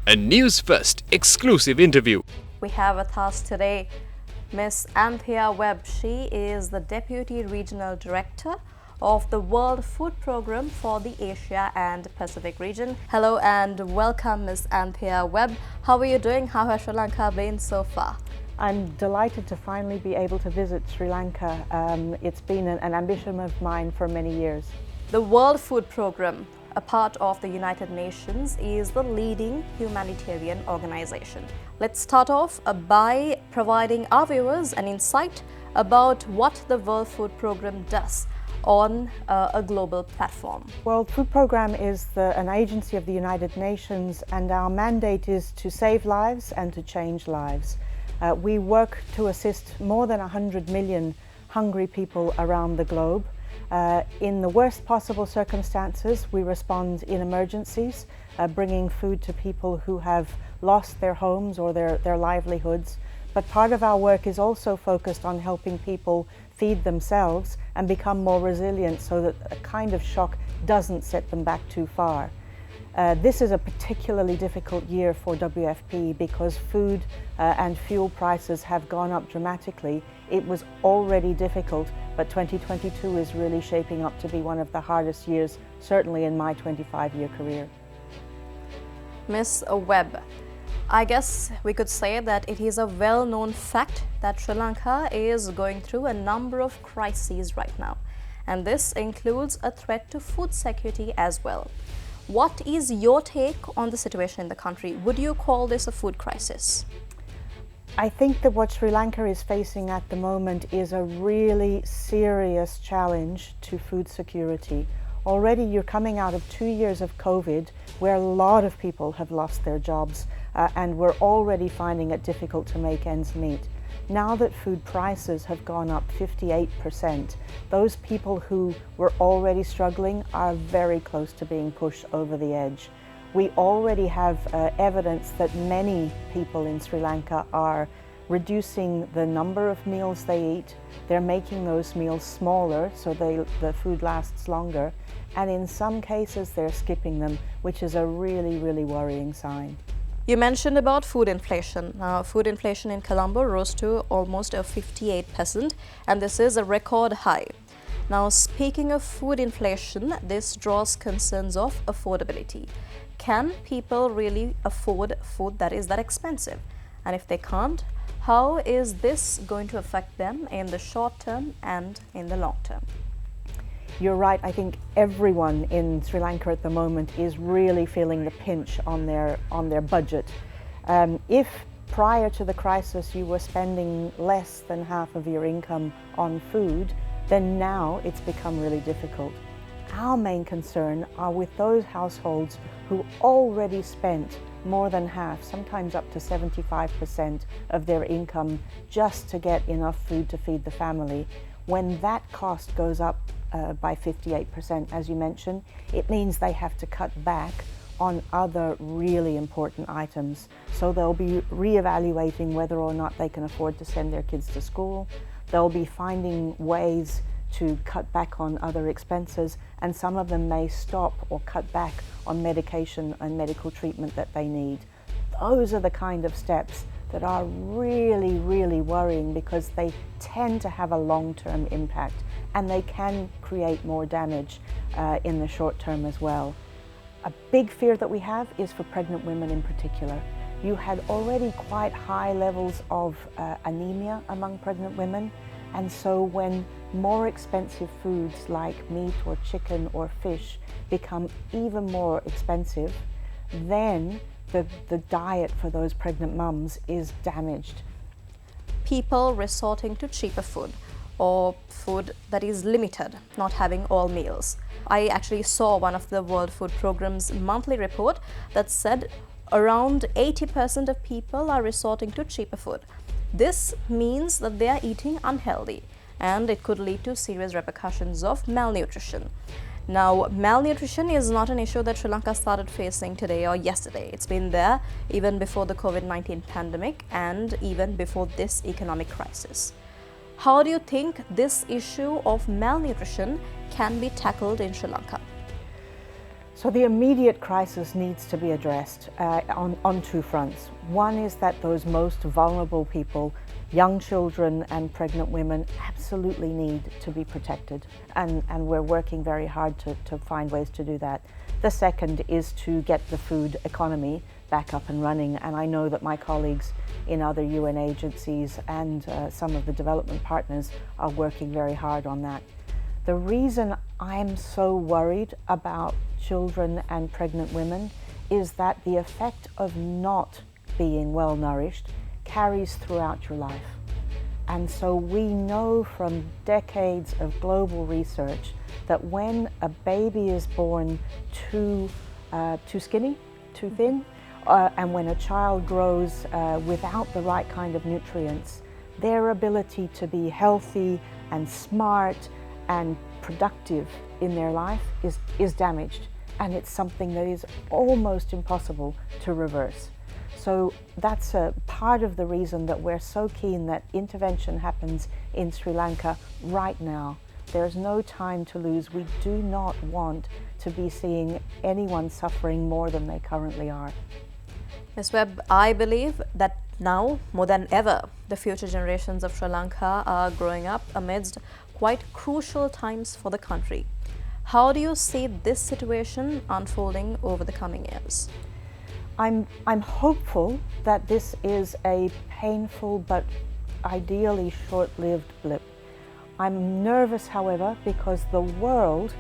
A News First exclusive interview. We have with us today Miss Anthea Webb. She is the Deputy Regional Director of the World Food Programme for the Asia and Pacific region. Hello and welcome, Miss Anthea Webb. How are you doing? How has Sri Lanka been so far? I'm delighted to finally be able to visit Sri Lanka. It's been an ambition of mine for many years. The World Food Programme, a part of the United Nations, is the leading humanitarian organization. Let's start off by providing our viewers an insight about what the World Food Programme does on a global platform. World Food Programme is an agency of the United Nations, and our mandate is to save lives and to change lives. We work to assist more than 100 million hungry people around the globe. In the worst possible circumstances, we respond in emergencies, bringing food to people who have lost their homes or their livelihoods. But part of our work is also focused on helping people feed themselves and become more resilient so that a kind of shock doesn't set them back too far. This is a particularly difficult year for WFP because food and fuel prices have gone up dramatically. It was already difficult, but 2022 is really shaping up to be one of the hardest years, certainly in my 25-year career. Ms. Webb, I guess we could say that it is a well-known fact that Sri Lanka is going through a number of crises right now, and this includes a threat to food security as well. What is your take on the situation in the country? Would you call this a food crisis? I think that what Sri Lanka is facing at the moment is a really serious challenge to food security. Already you're coming out of 2 years of COVID where a lot of people have lost their jobs and we're already finding it difficult to make ends meet. Now that food prices have gone up 58%, those people who were already struggling are very close to being pushed over the edge. We already have evidence that many people in Sri Lanka are reducing the number of meals they eat. They're making those meals smaller so the food lasts longer. And in some cases, they're skipping them, which is a really, really worrying sign. You mentioned about food inflation. Now, food inflation in Colombo rose to almost 58%, and this is a record high. Now, speaking of food inflation, this draws concerns of affordability. Can people really afford food that is that expensive? And if they can't, how is this going to affect them in the short term and in the long term? You're right. I think everyone in Sri Lanka at the moment is really feeling the pinch on their budget. If prior to the crisis you were spending less than half of your income on food, then now it's become really difficult. Our main concern are with those households who already spent more than half, sometimes up to 75% of their income just to get enough food to feed the family. When that cost goes up by 58%, as you mentioned, it means they have to cut back on other really important items. So they'll be reevaluating whether or not they can afford to send their kids to school. They'll be finding ways to cut back on other expenses, and some of them may stop or cut back on medication and medical treatment that they need. Those are the kind of steps that are really, really worrying because they tend to have a long-term impact and they can create more damage in the short term as well. A big fear that we have is for pregnant women in particular. You had already quite high levels of anemia among pregnant women, and so when more expensive foods like meat or chicken or fish become even more expensive, then the diet for those pregnant mums is damaged. People resorting to cheaper food or food that is limited, not having all meals. I actually saw one of the World Food Programme's monthly report that said around 80% of people are resorting to cheaper food. This means that they are eating unhealthy, and it could lead to serious repercussions of malnutrition. Now, malnutrition is not an issue that Sri Lanka started facing today or yesterday. It's been there even before the COVID-19 pandemic and even before this economic crisis. How do you think this issue of malnutrition can be tackled in Sri Lanka? So the immediate crisis needs to be addressed on two fronts. One is that those most vulnerable people, young children and pregnant women, absolutely need to be protected, and we're working very hard to find ways to do that. The second is to get the food economy back up and running, and I know that my colleagues in other UN agencies and some of the development partners are working very hard on that. The reason I'm so worried about children and pregnant women is that the effect of not being well nourished carries throughout your life. And so we know from decades of global research that when a baby is born too skinny, too thin, and when a child grows without the right kind of nutrients, their ability to be healthy and smart and productive in their life is damaged, and it's something that is almost impossible to reverse. So that's a part of the reason that we're so keen that intervention happens in Sri Lanka right now. There's no time to lose. We do not want to be seeing anyone suffering more than they currently are. Ms. Webb, I believe that now, more than ever, the future generations of Sri Lanka are growing up amidst quite crucial times for the country. How do you see this situation unfolding over the coming years? I'm hopeful that this is a painful but ideally short-lived blip. I'm nervous, however, because the world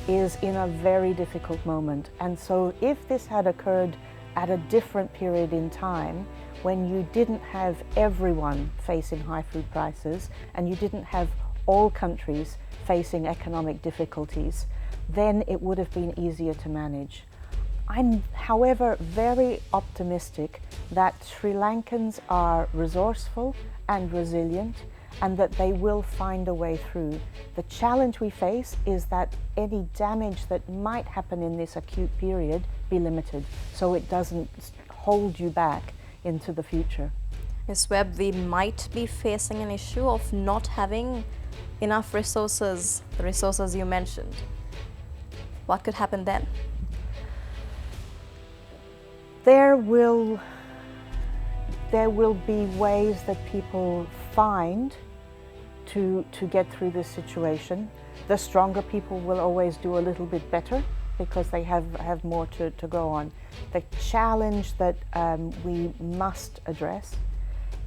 is in a very difficult moment. And so if this had occurred at a different period in time, when you didn't have everyone facing high food prices and you didn't have all countries facing economic difficulties, then it would have been easier to manage. I'm, however, very optimistic that Sri Lankans are resourceful and resilient, and that they will find a way through. The challenge we face is that any damage that might happen in this acute period be limited, so it doesn't hold you back into the future. Ms. Webb, we might be facing an issue of not having enough resources, the resources you mentioned. What could happen then? There will be ways that people find to get through this situation. The stronger people will always do a little bit better because they have more to go on. The challenge that we must address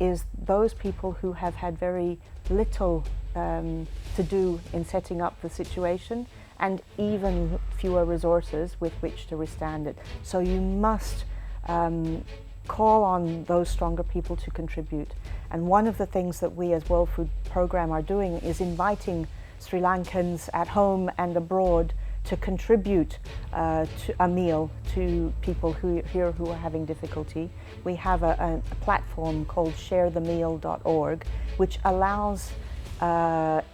is those people who have had very little to do in setting up the situation, and even fewer resources with which to withstand it. So you must call on those stronger people to contribute. And one of the things that we as World Food Programme are doing is inviting Sri Lankans at home and abroad to contribute to a meal to people who are having difficulty. We have a platform called sharethemeal.org, which allows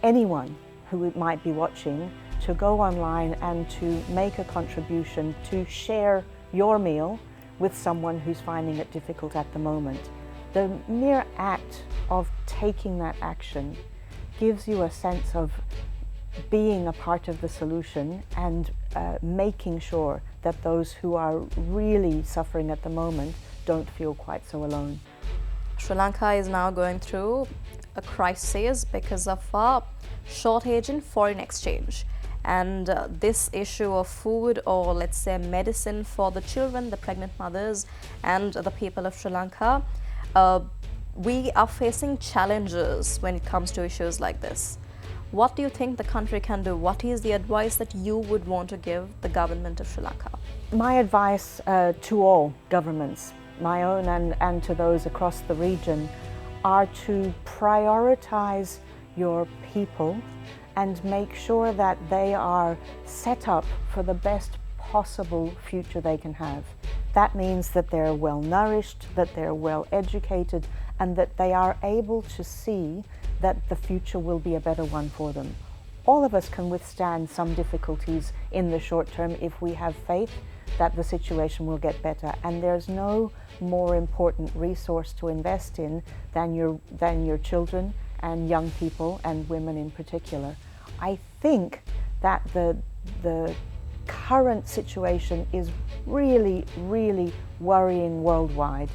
anyone who might be watching to go online and to make a contribution to share your meal with someone who's finding it difficult at the moment. The mere act of taking that action gives you a sense of being a part of the solution and making sure that those who are really suffering at the moment don't feel quite so alone. Sri Lanka is now going through a crisis because of a shortage in foreign exchange. And this issue of food, or let's say medicine for the children, the pregnant mothers and the people of Sri Lanka, we are facing challenges when it comes to issues like this. What do you think the country can do? What is the advice that you would want to give the government of Sri Lanka? My advice to all governments, my own and to those across the region, are to prioritize your people and make sure that they are set up for the best possible future they can have. That means that they're well nourished, that they're well educated, and that they are able to see that the future will be a better one for them. All of us can withstand some difficulties in the short term if we have faith that the situation will get better, and there's no more important resource to invest in than your children and young people and women in particular. I think that the current situation is really, really worrying worldwide.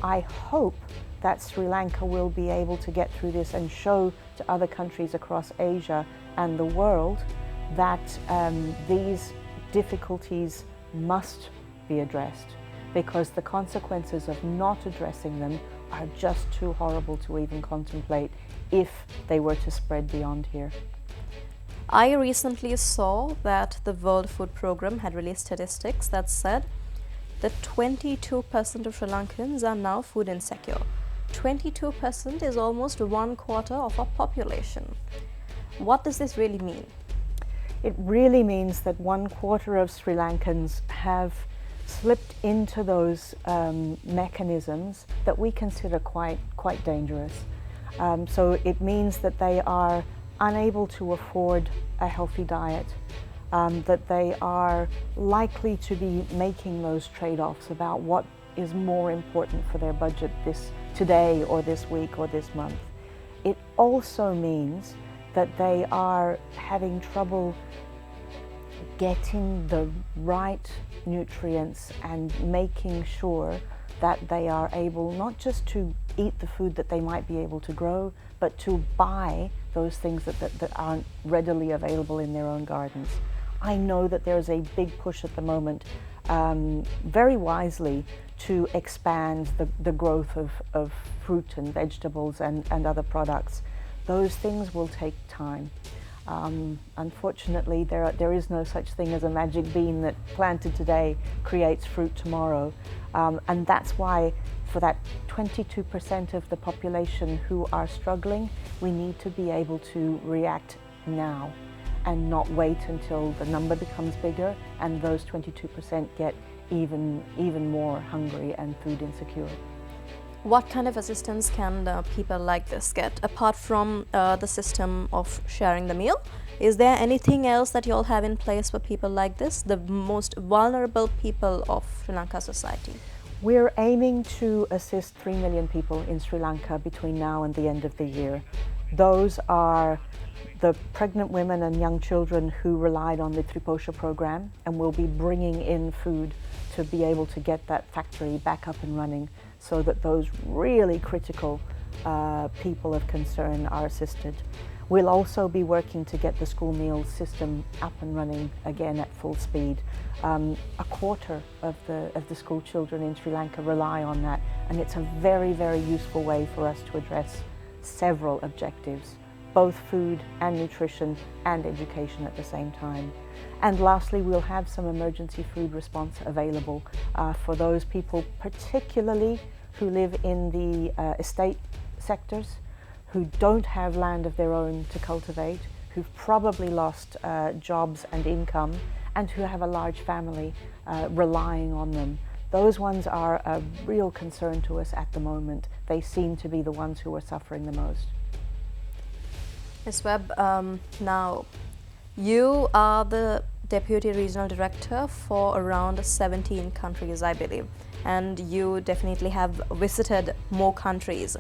I hope that Sri Lanka will be able to get through this and show to other countries across Asia and the world that these difficulties must be addressed, because the consequences of not addressing them are just too horrible to even contemplate if they were to spread beyond here. I recently saw that the World Food Programme had released statistics that said that 22% of Sri Lankans are now food insecure. 22% is almost 1/4 of our population. What does this really mean? It really means that 1/4 of Sri Lankans have slipped into those mechanisms that we consider quite dangerous. So it means that they are unable to afford a healthy diet, that they are likely to be making those trade-offs about what is more important for their budget today or this week or this month. It also means that they are having trouble getting the right nutrients and making sure that they are able not just to eat the food that they might be able to grow, but to buy those things that aren't readily available in their own gardens. I know that there's a big push at the moment, very wisely, to expand the growth of fruit and vegetables and other products. Those things will take time. Unfortunately, there is no such thing as a magic bean that planted today creates fruit tomorrow. And that's why for that 22% of the population who are struggling, we need to be able to react now and not wait until the number becomes bigger and those 22% get even more hungry and food insecure. What kind of assistance can people like this get, apart from the system of sharing the meal? Is there anything else that you all have in place for people like this, the most vulnerable people of Sri Lanka society? We're aiming to assist 3 million people in Sri Lanka between now and the end of the year. Those are the pregnant women and young children who relied on the Triposha program, and will be bringing in food to be able to get that factory back up and running, so that those really critical people of concern are assisted. We'll also be working to get the school meals system up and running again at full speed. 1/4 of the school children in Sri Lanka rely on that, and it's a very, very useful way for us to address several objectives, both food and nutrition and education at the same time. And lastly, we'll have some emergency food response available for those people, particularly who live in the estate sectors, who don't have land of their own to cultivate, who've probably lost jobs and income, and who have a large family relying on them. Those ones are a real concern to us at the moment. They seem to be the ones who are suffering the most. Ms. Webb, now you are the Deputy Regional Director for around 17 countries, I believe, and you definitely have visited more countries.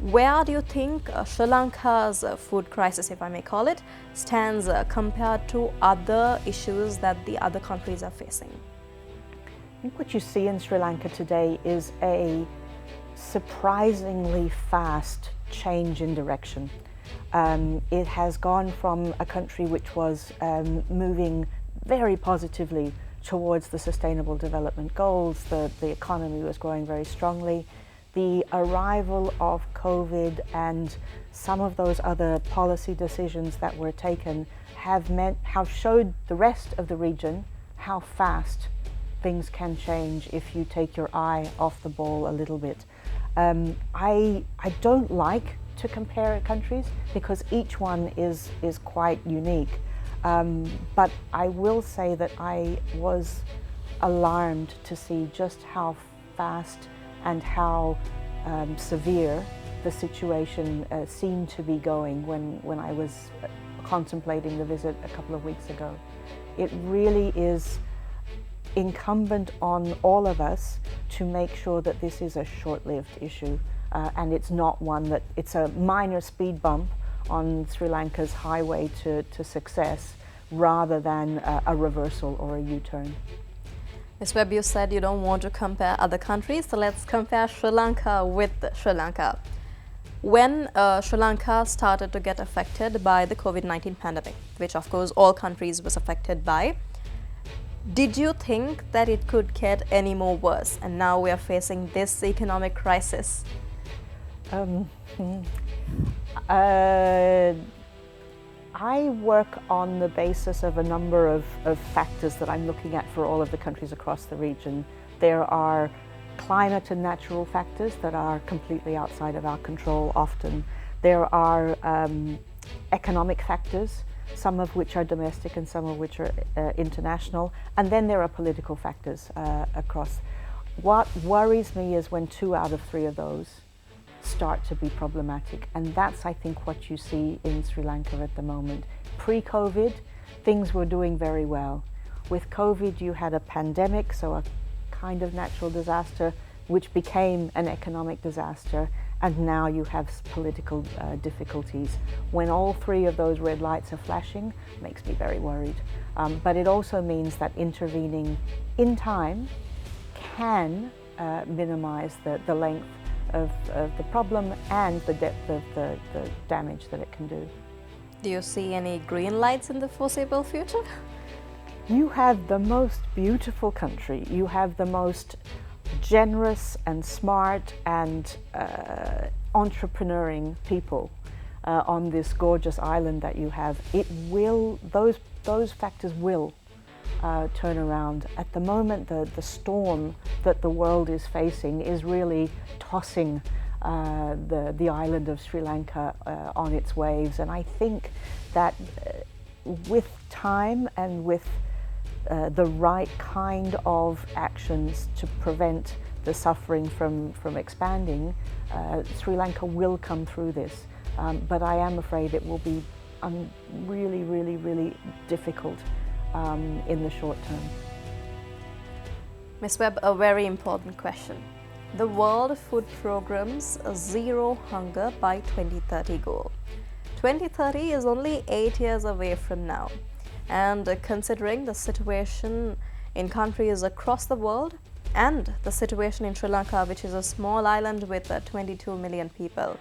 Where do you think Sri Lanka's food crisis, if I may call it, stands compared to other issues that the other countries are facing? I think what you see in Sri Lanka today is a surprisingly fast change in direction. It has gone from a country which was moving very positively towards the Sustainable Development Goals. The economy was growing very strongly. The arrival of COVID and some of those other policy decisions that were taken have showed the rest of the region how fast things can change if you take your eye off the ball a little bit. I don't like to compare countries because each one is quite unique. But I will say that I was alarmed to see just how fast and how severe the situation seemed to be going when I was contemplating the visit a couple of weeks ago. It really is incumbent on all of us to make sure that this is a short-lived issue and it's not one that it's a minor speed bump on Sri Lanka's highway to success, rather than a reversal or a U-turn. Ms. Webb, you said you don't want to compare other countries, so let's compare Sri Lanka with Sri Lanka. When Sri Lanka started to get affected by the COVID-19 pandemic, which of course all countries was affected by, did you think that it could get any more worse? And now we are facing this economic crisis. I work on the basis of a number of factors that I'm looking at for all of the countries across the region. There are climate and natural factors that are completely outside of our control often. There are economic factors, some of which are domestic and some of which are international. And then there are political factors across. What worries me is when 2 out of 3 of those start to be problematic. And that's, I think, what you see in Sri Lanka at the moment. Pre-COVID, things were doing very well. With COVID, you had a pandemic, so a kind of natural disaster, which became an economic disaster, and now you have political difficulties. When all 3 of those red lights are flashing, makes me very worried. But it also means that intervening in time can minimize the length of the problem and the depth of the damage that it can do. Do you see any green lights in the foreseeable future? You have the most beautiful country. You have the most generous and smart and entrepreneuring people on this gorgeous island that you have. It will, those factors will turn around. At the moment, the storm that the world is facing is really tossing the island of Sri Lanka on its waves. And I think that with time and with the right kind of actions to prevent the suffering from expanding, Sri Lanka will come through this. But I am afraid it will be really, really, really difficult in the short term. Ms. Webb, a very important question. The World Food Programme's Zero Hunger by 2030 goal. 2030 is only 8 years away from now. And considering the situation in countries across the world and the situation in Sri Lanka, which is a small island with 22 million people,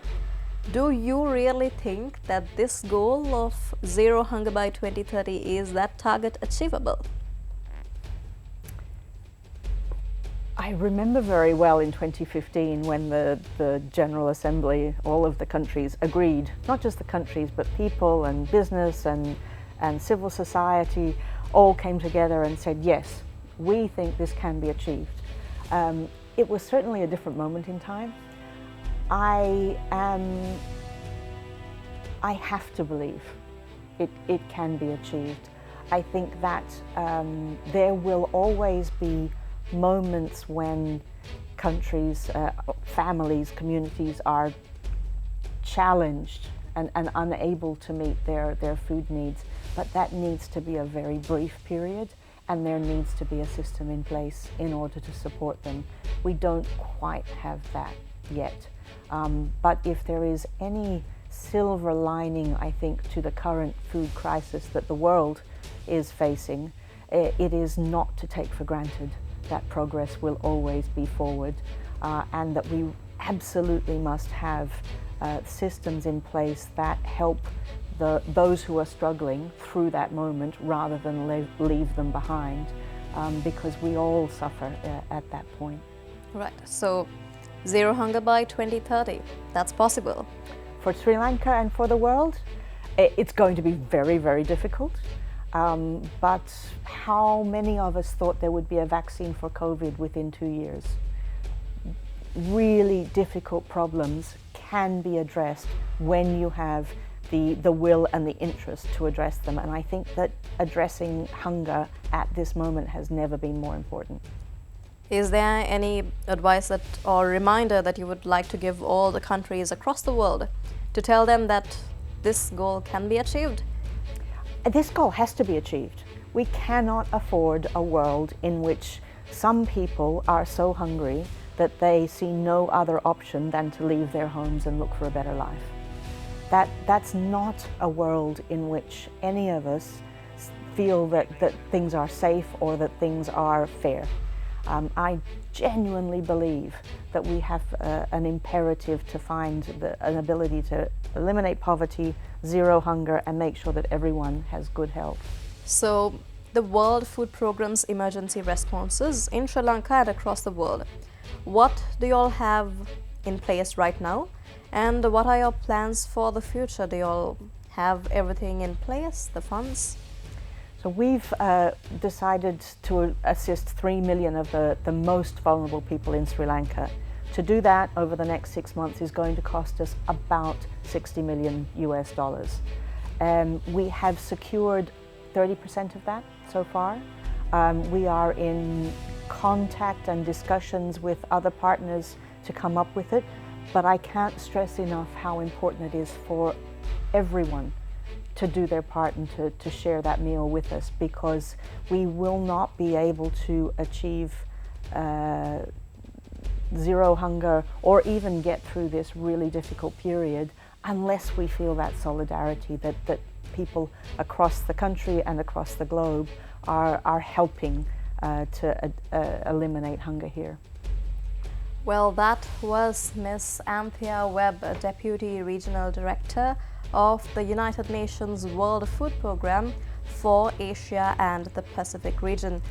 do you really think that this goal of zero hunger by 2030 is that target achievable? I remember very well in 2015 when the General Assembly, all of the countries agreed, not just the countries, but people and business and civil society all came together and said, yes, we think this can be achieved. It was certainly a different moment in time. I have to believe it can be achieved. I think that there will always be moments when countries, families, communities are challenged and unable to meet their food needs. But that needs to be a very brief period, and there needs to be a system in place in order to support them. We don't quite have that yet. But if there is any silver lining, I think, to the current food crisis that the world is facing, it is not to take for granted that progress will always be forward, and that we absolutely must have systems in place that help those who are struggling through that moment rather than leave them behind, because we all suffer at that point. Right, so zero hunger by 2030, that's possible. For Sri Lanka and for the world, it's going to be very, very difficult. But how many of us thought there would be a vaccine for COVID within 2 years? Really difficult problems can be addressed when you have the will and the interest to address them. And I think that addressing hunger at this moment has never been more important. Is there any advice or reminder that you would like to give all the countries across the world to tell them that this goal can be achieved? This goal has to be achieved. We cannot afford a world in which some people are so hungry that they see no other option than to leave their homes and look for a better life. That's not a world in which any of us feel that things are safe or that things are fair. I genuinely believe that we have an imperative to find an ability to eliminate poverty, zero hunger, and make sure that everyone has good health. So, the World Food Programme's emergency responses in Sri Lanka and across the world. What do you all have in place right now? And what are your plans for the future? Do you all have everything in place, the funds? So we've decided to assist 3 million of the most vulnerable people in Sri Lanka. To do that over the next 6 months is going to cost us about $60 million US. We have secured 30% of that so far. We are in contact and discussions with other partners to come up with it, but I can't stress enough how important it is for everyone to do their part and to share that meal with us, because we will not be able to achieve zero hunger or even get through this really difficult period unless we feel that solidarity that people across the country and across the globe are helping to eliminate hunger here. Well, that was Ms. Anthea Webb, Deputy Regional Director of the United Nations World Food Programme for Asia and the Pacific region.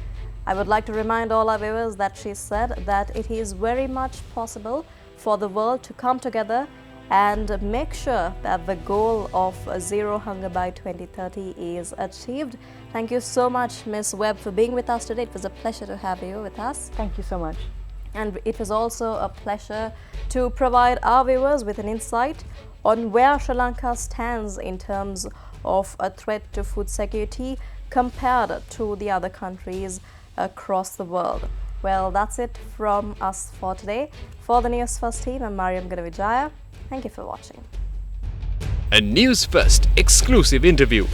I would like to remind all our viewers that she said that it is very much possible for the world to come together and make sure that the goal of zero hunger by 2030 is achieved. Thank you so much, Ms. Webb, for being with us today. It was a pleasure to have you with us. Thank you so much. And it was also a pleasure to provide our viewers with an insight on where Sri Lanka stands in terms of a threat to food security compared to the other countries across the world. Well, that's it from us for today. For the Newsfirst team, I'm Mariam Gadavijaya. Thank you for watching. A Newsfirst exclusive interview.